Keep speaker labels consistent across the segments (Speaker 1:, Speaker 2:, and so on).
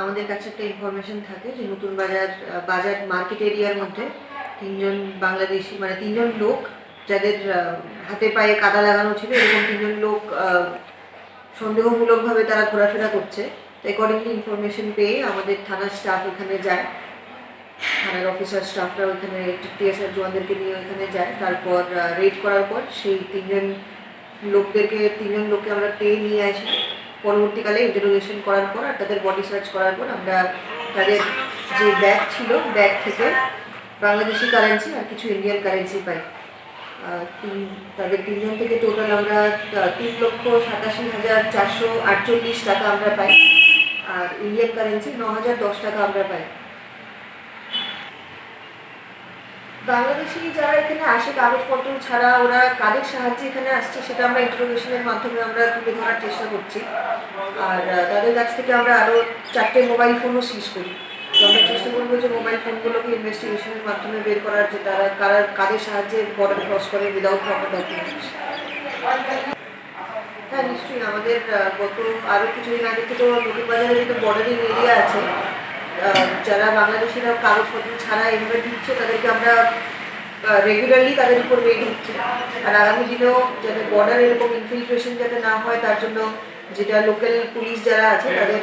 Speaker 1: আমাদের কাছে একটা ইনফরমেশন থাকে যে নতুন বাজার বাজার মার্কেট এরিয়ার মধ্যে তিনজন বাংলাদেশি মানে তিনজন লোক যাদের হাতে পায়ে কাদা লাগানো ছিল, এরকম তিনজন লোক সন্দেহমূলকভাবে তারা ঘোরাফেরা করছে। অ্যাকর্ডিংলি ইনফরমেশন পেয়ে আমাদের থানার স্টাফ ওখানে যায়, থানার অফিসার স্টাফরা ওইখানে টিএসআর জওয়ানদেরকে নিয়ে ওইখানে যায়। তারপর রেড করার পর সেই তিনজন লোককে আমরা পেয়ে নিয়ে আসি। পরবর্তীকালে ইন্টারোগেশন করার পর আর তাদের বডি সার্চ করার পর আমরা তাদের যে ব্যাগ ছিল, ব্যাগ থেকে বাংলাদেশি কারেন্সি আর কিছু ইন্ডিয়ান কারেন্সি পাই। তাদের তিনজন থেকে টোটাল আমরা 3,87,448 টাকা আমরা পাই, আর ইন্ডিয়ান কারেন্সি 9,010 টাকা আমরা পাই। বাংলাদেশি যারা এখানে আসে কাগজপত্র ছাড়া ওরা কাদের সাহায্যে এখানে আসছে সেটা আমরা ইন্টারোগেশনের মাধ্যমে আমরা তুলে ধরার চেষ্টা করছি। আর তাদের কাছ থেকে আমরা আরও 4টে মোবাইল ফোনও সিজ করি। তো আমরা চেষ্টা করবো যে মোবাইল ফোনগুলোকে ইনভেস্টিগেশনের মাধ্যমে বের করার, যে তারা কাদের সাহায্যে বর্ডার ক্রস করে উইদাউট প্রপার ডকুমেন্টস। হ্যাঁ, নিশ্চয়ই। আমাদের গত আরও কিছুদিন আগে থেকে নতুন বাজারে যেটা বর্ডারিং এরিয়া আছে, যারা বাংলাদেশিরা কাগজপত্র ছাড়া এভাবে ঢুকছে তাদেরকে আমরা রেগুলারলি তাদের উপর রেড হচ্ছে। আর আগামী দিনেও যাতে বর্ডার এরকম ইনফিলট্রেশন যাতে না হয় তার জন্য যেটা লোকাল পুলিশ যারা আছে তাদের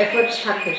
Speaker 1: এফোর্টস থাকবে।